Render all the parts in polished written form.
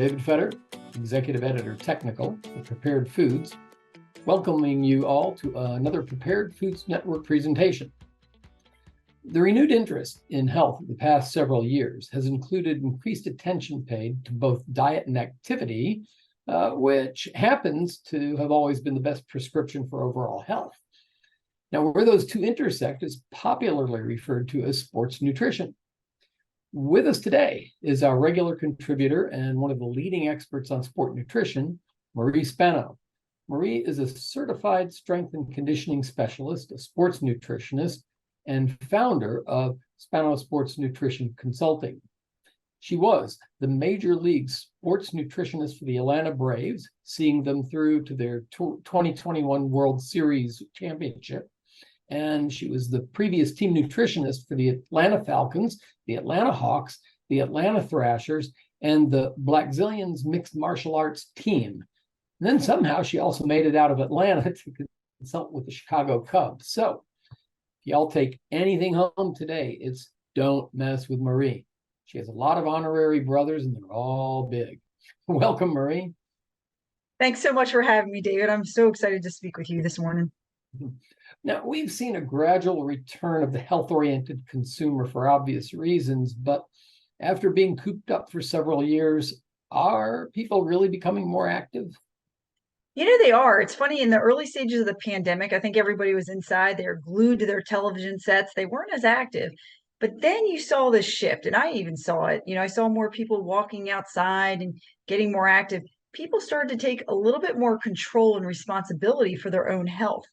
David Fetter, Executive Editor Technical at Prepared Foods, welcoming you all to another Prepared Foods Network presentation. The renewed interest in health of the past several years has included increased attention paid to both diet and activity, which happens to have always been the best prescription for overall health. Now, where those two intersect is popularly referred to as sports nutrition. With us today is our regular contributor and one of the leading experts on sport nutrition, Marie Spano. Marie is a certified strength and conditioning specialist, a sports nutritionist, and founder of Spano Sports Nutrition Consulting. She was the Major League sports nutritionist for the Atlanta Braves, seeing them through to their 2021 World Series championship. And she was the previous team nutritionist for the Atlanta Falcons, the Atlanta Hawks, the Atlanta Thrashers, and the Blackzilians mixed martial arts team. And then somehow she also made it out of Atlanta to consult with the Chicago Cubs. So if y'all take anything home today, it's don't mess with Marie. She has a lot of honorary brothers and they're all big. Welcome, Marie. Thanks so much for having me, David. I'm so excited to speak with you this morning. Now, we've seen a gradual return of the health-oriented consumer for obvious reasons, but after being cooped up for several years, are people really becoming more active? You know, they are. It's funny, in the early stages of the pandemic, I think everybody was inside. They were glued to their television sets. They weren't as active. But then you saw this shift, and I even saw it. You know, I saw more people walking outside and getting more active. People started to take a little bit more control and responsibility for their own health.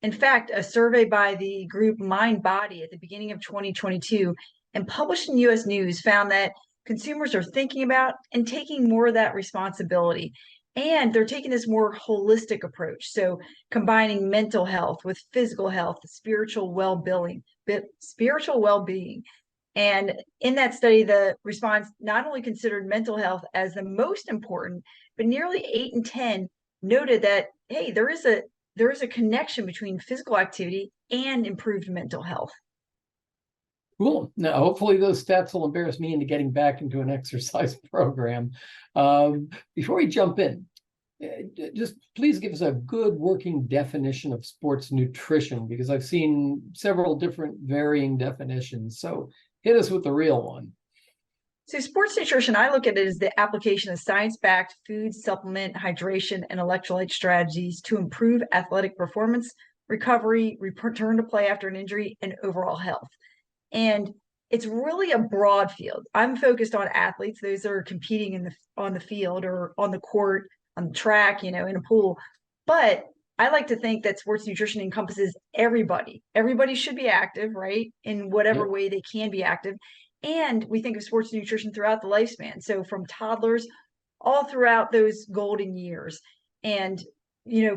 In fact, a survey by the group Mind Body at the beginning of 2022 and published in US News found that consumers are thinking about and taking more of that responsibility. And they're taking this more holistic approach. So combining mental health with physical health, spiritual well-being. And in that study, the response not only considered mental health as the most important, but nearly 8 in 10 noted that, hey, there is a connection between physical activity and improved mental health. Cool. Now, hopefully those stats will embarrass me into getting back into an exercise program. Before we jump in, just please give us a good working definition of sports nutrition, because I've seen several different varying definitions. So hit us with the real one. So sports nutrition, I look at it as the application of science-backed food, supplement, hydration, and electrolyte strategies to improve athletic performance, recovery, return to play after an injury, and overall health. And it's really a broad field. I'm focused on athletes, those that are competing on the field or on the court, on the track, in a pool. But I like to think that sports nutrition encompasses everybody. Everybody should be active, right? In whatever way they can be active. And we think of sports nutrition throughout the lifespan. So from toddlers all throughout those golden years. And,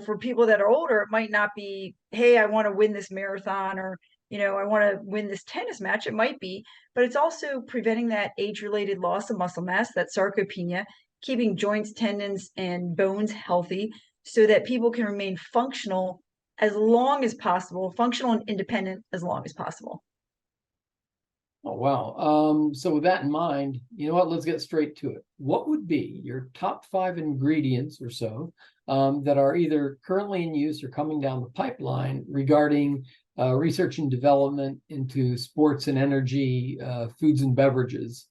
for people that are older, it might not be, hey, I want to win this marathon, or, I want to win this tennis match. It might be, but it's also preventing that age-related loss of muscle mass, that sarcopenia, keeping joints, tendons, and bones healthy so that people can remain functional as long as possible, functional and independent as long as possible. Oh, wow. So with that in mind, you know what, let's get straight to it. What would be your top 5 ingredients or so that are either currently in use or coming down the pipeline regarding research and development into sports and energy foods and beverages?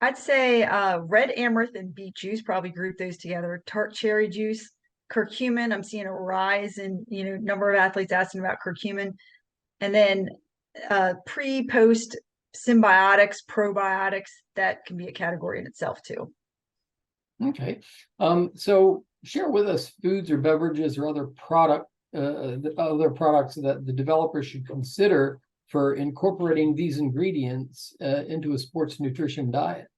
I'd say red amaranth and beet juice, probably group those together. Tart cherry juice, curcumin. I'm seeing a rise in, number of athletes asking about curcumin. And then pre-post symbiotics, probiotics, that can be a category in itself too. Okay. So share with us foods or beverages or other products that the developer should consider for incorporating these ingredients into a sports nutrition diet.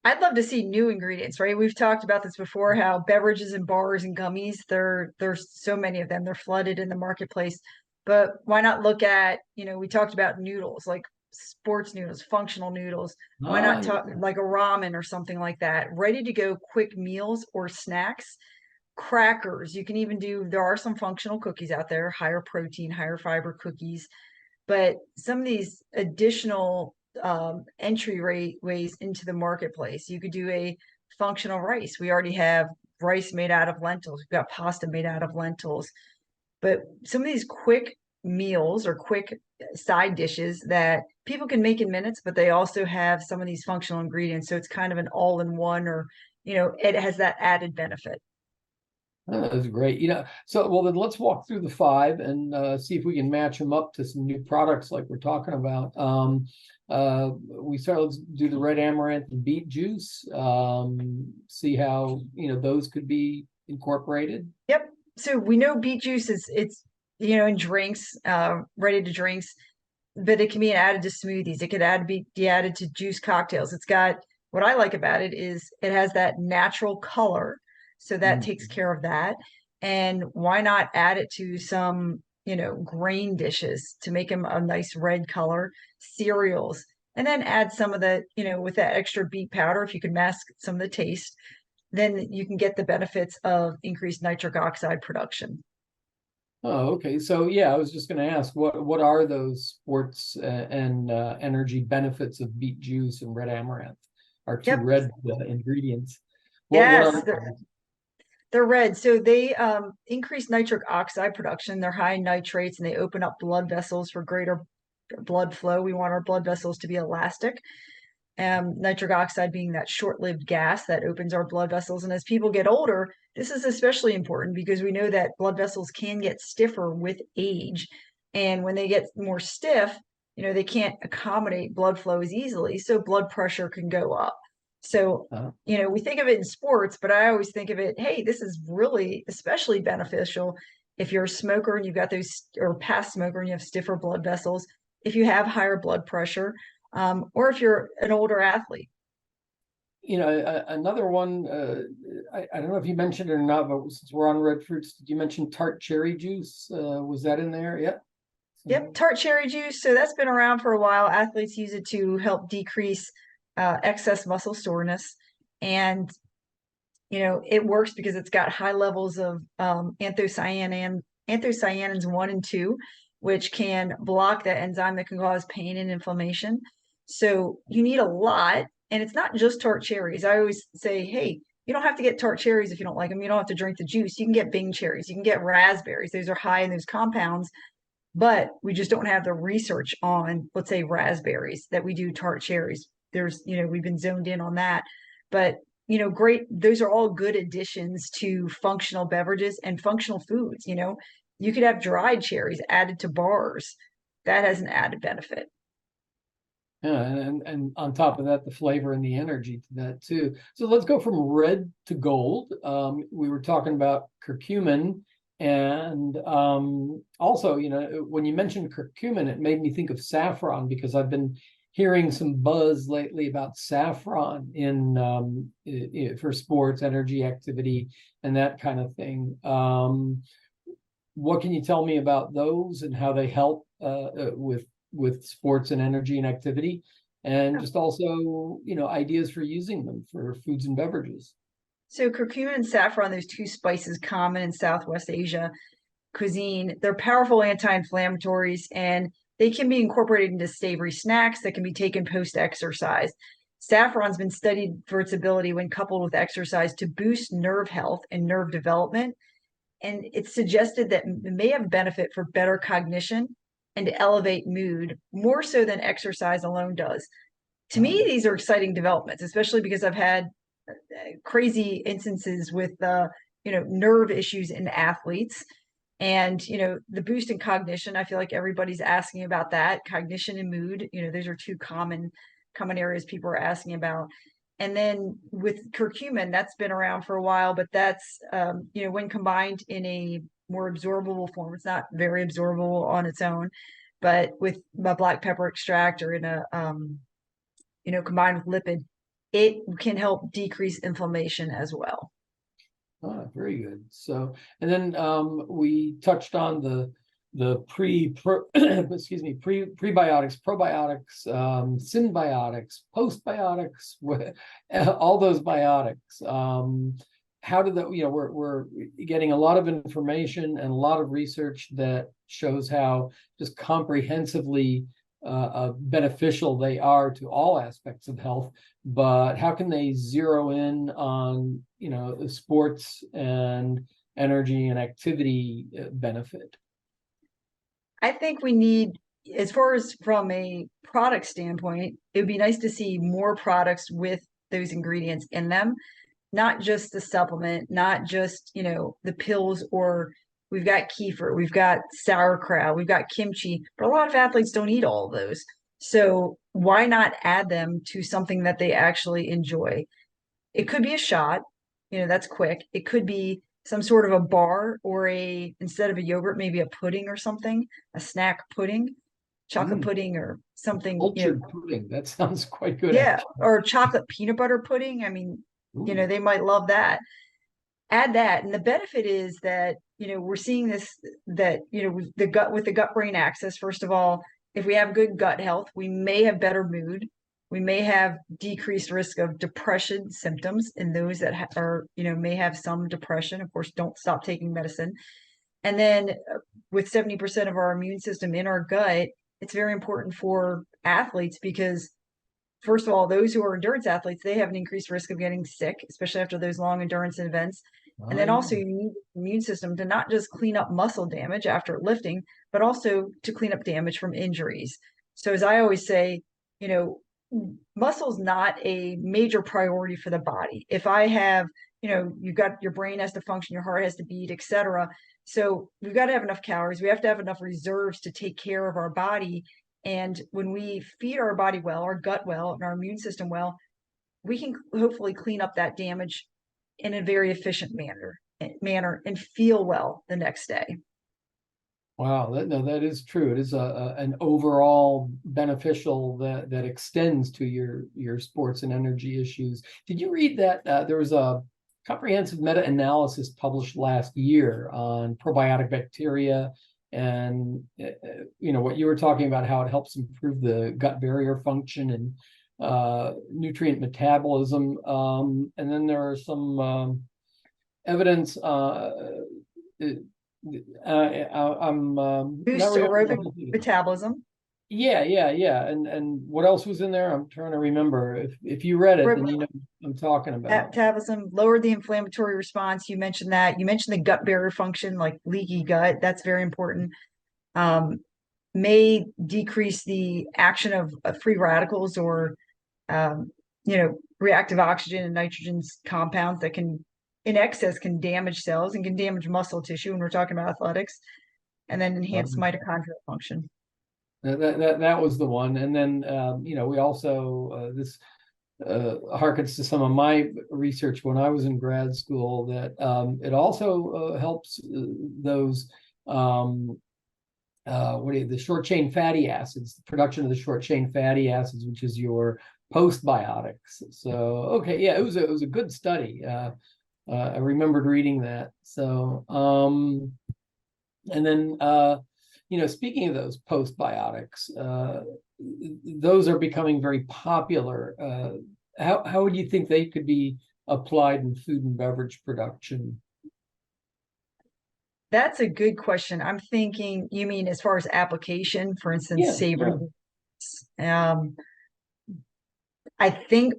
I'd love to see new ingredients, right? We've talked about this before, how beverages and bars and gummies, there's so many of them. They're flooded in the marketplace. But why not look at, we talked about noodles, like sports noodles, functional noodles. Why not talk like a ramen or something like that? Ready to go quick meals or snacks. Crackers. You can even there are some functional cookies out there, higher protein, higher fiber cookies. But some of these additional ways into the marketplace. You could do a functional rice. We already have rice made out of lentils. We've got pasta made out of lentils. But some of these quick meals or quick side dishes that people can make in minutes, but they also have some of these functional ingredients. So it's kind of an all-in-one, or, it has that added benefit. Oh, that's great. So well then let's walk through the five and see if we can match them up to some new products like we're talking about. Let's do the red amaranth and beet juice. See how those could be incorporated. Yep. So we know beet juice it's in drinks, ready to drinks, but it can be added to smoothies. It could be added to juice cocktails. It's got, what I like about it is it has that natural color. So that takes care of that. And why not add it to some, grain dishes to make them a nice red color, cereals, and then add some of the, with that extra beet powder, if you can mask some of the taste, then you can get the benefits of increased nitric oxide production. Oh, okay. So yeah, I was just going to ask, what are those sports and energy benefits of beet juice and red amaranth? Our two Yep. red ingredients. What Yes, are they're red. So they increase nitric oxide production. They're high in nitrates and they open up blood vessels for greater blood flow. We want our blood vessels to be elastic. Nitric oxide being that short-lived gas that opens our blood vessels. And as people get older, this is especially important because we know that blood vessels can get stiffer with age. And when they get more stiff, they can't accommodate blood flow as easily. So blood pressure can go up. So, we think of it in sports, but I always think of it, hey, this is really especially beneficial if you're a smoker and you've got those, or past smoker and you have stiffer blood vessels, if you have higher blood pressure, or if you're an older athlete. Another one, I don't know if you mentioned it or not, but since we're on red fruits, did you mention tart cherry juice? Was that in there? Yeah. Yep, tart cherry juice. So that's been around for a while. Athletes use it to help decrease excess muscle soreness. And, it works because it's got high levels of anthocyanins 1 and 2, which can block that enzyme that can cause pain and inflammation. So you need a lot. And it's not just tart cherries. I always say, hey, you don't have to get tart cherries if you don't like them. You don't have to drink the juice. You can get Bing cherries. You can get raspberries. Those are high in those compounds, but we just don't have the research on, let's say, raspberries that we do tart cherries. There's, we've been zoned in on that. But, great. Those are all good additions to functional beverages and functional foods. You could have dried cherries added to bars. That has an added benefit. Yeah, and on top of that, the flavor and the energy to that too. So let's go from red to gold. We were talking about curcumin, and also, when you mentioned curcumin, it made me think of saffron because I've been hearing some buzz lately about saffron for sports, energy, activity, and that kind of thing. What can you tell me about those and how they help with sports and energy and activity, and just also, ideas for using them for foods and beverages? So curcumin and saffron, those two spices common in Southwest Asia cuisine, they're powerful anti-inflammatories and they can be incorporated into savory snacks that can be taken post-exercise. Saffron's been studied for its ability when coupled with exercise to boost nerve health and nerve development. And it's suggested that it may have benefit for better cognition and to elevate mood more so than exercise alone does. To me, these are exciting developments, especially because I've had crazy instances with nerve issues in athletes. And the boost in cognition, I feel like everybody's asking about that. Cognition and mood, those are two common areas people are asking about. And then with curcumin, that's been around for a while, but that's when combined in a more absorbable form, it's not very absorbable on its own, but with a black pepper extract or in a combined with lipid, it can help decrease inflammation as well. Very good. So, and then we touched on the prebiotics, probiotics, symbiotics, postbiotics, all those biotics. How did that, we're getting a lot of information and a lot of research that shows how just comprehensively beneficial they are to all aspects of health, but how can they zero in on, sports and energy and activity benefit? I think we need, as far as from a product standpoint, it would be nice to see more products with those ingredients in them, not just the supplement, not just, the pills, or we've got kefir, we've got sauerkraut, we've got kimchi, but a lot of athletes don't eat all of those. So why not add them to something that they actually enjoy? It could be a shot, that's quick. It could be some sort of a bar, or instead of a yogurt, maybe a pudding or something, a snack pudding, chocolate pudding or something, Cultured pudding. That sounds quite good, yeah, actually. or chocolate peanut butter pudding. I mean, Ooh. they might love that. Add that. And the benefit is that, we're seeing this, that, the gut, with the gut brain axis, first of all, if we have good gut health, we may have better mood. We may have decreased risk of depression symptoms in those that are, may have some depression. Of course, don't stop taking medicine. And then with 70% of our immune system in our gut, it's very important for athletes because, first of all, those who are endurance athletes, they have an increased risk of getting sick, especially after those long endurance events. And then also, you need the immune system to not just clean up muscle damage after lifting, but also to clean up damage from injuries. So as I always say, muscle's not a major priority for the body. If I have, you've got, your brain has to function, your heart has to beat, etc. So we've got to have enough calories. We have to have enough reserves to take care of our body. And when we feed our body well, our gut well, and our immune system well, we can hopefully clean up that damage in a very efficient manner and feel well the next day. Wow, that is true. It is an overall beneficial that extends to your sports and energy issues. Did you read that there was a comprehensive meta-analysis published last year on probiotic bacteria, and what you were talking about, how it helps improve the gut barrier function and nutrient metabolism, and then there are some evidence. I'm Boost aerobic metabolism. Yeah. And what else was in there? I'm trying to remember. If you read it, then you know what I'm talking about. Metabolism, lower the inflammatory response. You mentioned that. You mentioned the gut barrier function, like leaky gut. That's very important. May decrease the action of free radicals, or reactive oxygen and nitrogen compounds that can, in excess, can damage cells and can damage muscle tissue when we're talking about athletics. And then enhance mitochondrial function. That was the one. And then we also this harkens to some of my research when I was in grad school, that it also helps those the short chain fatty acids, the production of the short chain fatty acids, which is your postbiotics. So okay, yeah, it was a good study. I remembered reading that. So and then speaking of those postbiotics, those are becoming very popular. How would you think they could be applied in food and beverage production? That's a good question. I'm thinking, you mean as far as application, for instance, Yeah, savory. I think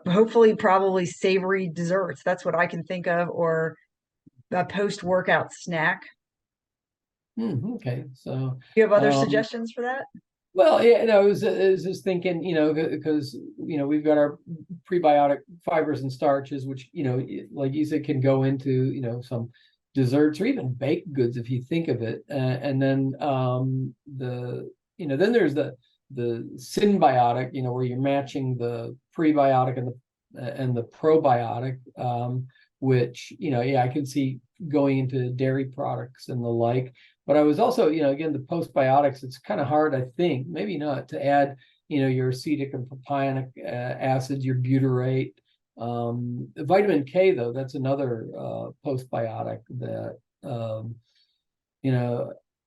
hopefully probably savory desserts. That's what I can think of, or a post-workout snack. Okay, so you have other suggestions for that? Well, yeah, I was just thinking, because we've got our prebiotic fibers and starches, which like you said, can go into some desserts or even baked goods if you think of it, and then then there's the symbiotic, where you're matching the prebiotic and the probiotic, which I can see going into dairy products and the like. But I was also, again, the postbiotics, it's kind of hard, I think, maybe not, to add, your acetic and propionic acids, your butyrate. Vitamin K, though, that's another postbiotic that,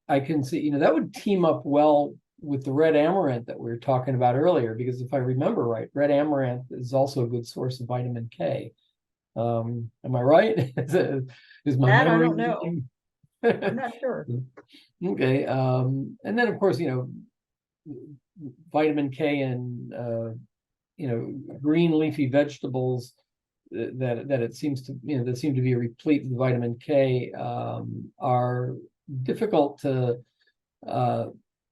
I can see, that would team up well with the red amaranth that we were talking about earlier, because if I remember right, red amaranth is also a good source of vitamin K. Am I right? Is my that memory? I don't know. I'm not sure. Okay. And then, of course, vitamin K and green leafy vegetables that it seems to that seem to be replete with vitamin K are difficult to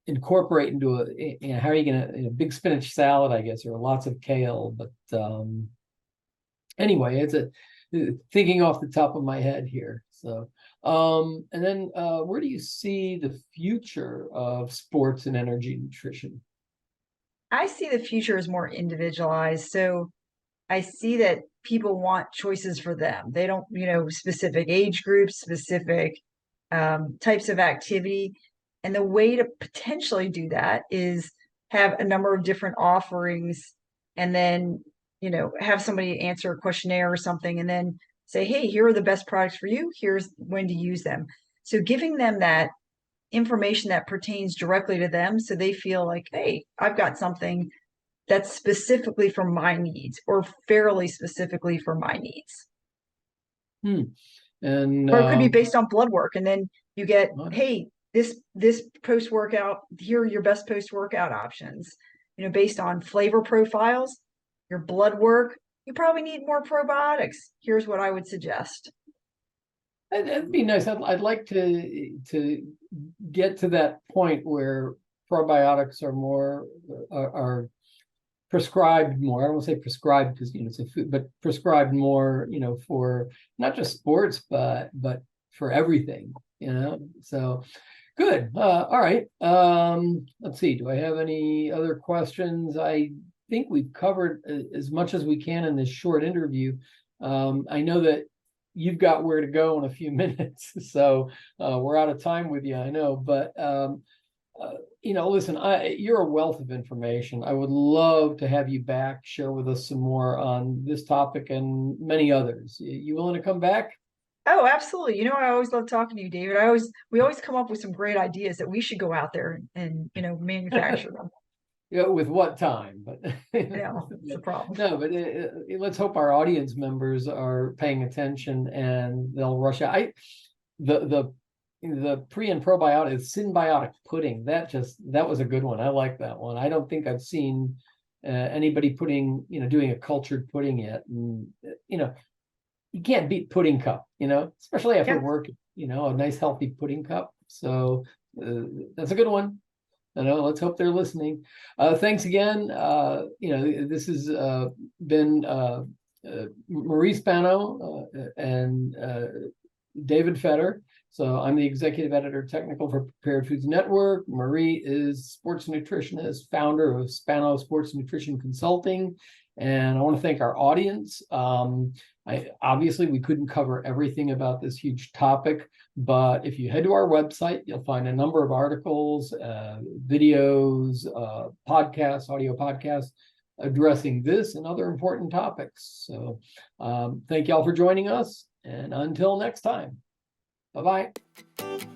incorporate into how are you going to big spinach salad, I guess, or lots of kale. But anyway, it's thinking off the top of my head here. So and then where do you see the future of sports and energy nutrition? I see the future as more individualized. So I see that people want choices for them. They don't, specific age groups, specific types of activity. And the way to potentially do that is have a number of different offerings and then, have somebody answer a questionnaire or something and then say, hey, here are the best products for you. Here's when to use them. So giving them that information that pertains directly to them so they feel like, hey, I've got something that's specifically for my needs or fairly specifically for my needs. And or it could be based on blood work. And then you get, hey, this post-workout, here are your best post-workout options, based on flavor profiles, your blood work, you probably need more probiotics. Here's what I would suggest. That'd be nice. I'd like to get to that point where probiotics are prescribed more. I don't want to say prescribed because it's a food, but prescribed more, for not just sports, but for everything, So good. All right. Let's see. Do I have any other questions? I think we've covered as much as we can in this short interview. I know that you've got where to go in a few minutes, so we're out of time with you, I know, but listen, you're a wealth of information. I would love to have you back, share with us some more on this topic and many others. You willing to come back? Oh, absolutely. I always love talking to you, David. We always come up with some great ideas that we should go out there and manufacture them. Yeah, with what time? But that's the problem. No, but let's hope our audience members are paying attention and they'll rush out. The pre and probiotic symbiotic pudding, that was a good one. I like that one. I don't think I've seen anybody doing a cultured pudding yet. And you can't beat pudding cup, especially after work. A nice healthy pudding cup. So that's a good one. Let's hope they're listening. Thanks again. This has been Marie Spano and David Fetter. So I'm the executive editor technical for Prepared Foods Network. Marie is sports nutritionist, founder of Spano Sports Nutrition Consulting. And I want to thank our audience. Obviously, we couldn't cover everything about this huge topic, but if you head to our website, you'll find a number of articles, videos, podcasts, audio podcasts addressing this and other important topics. So thank you all for joining us. And until next time, bye-bye.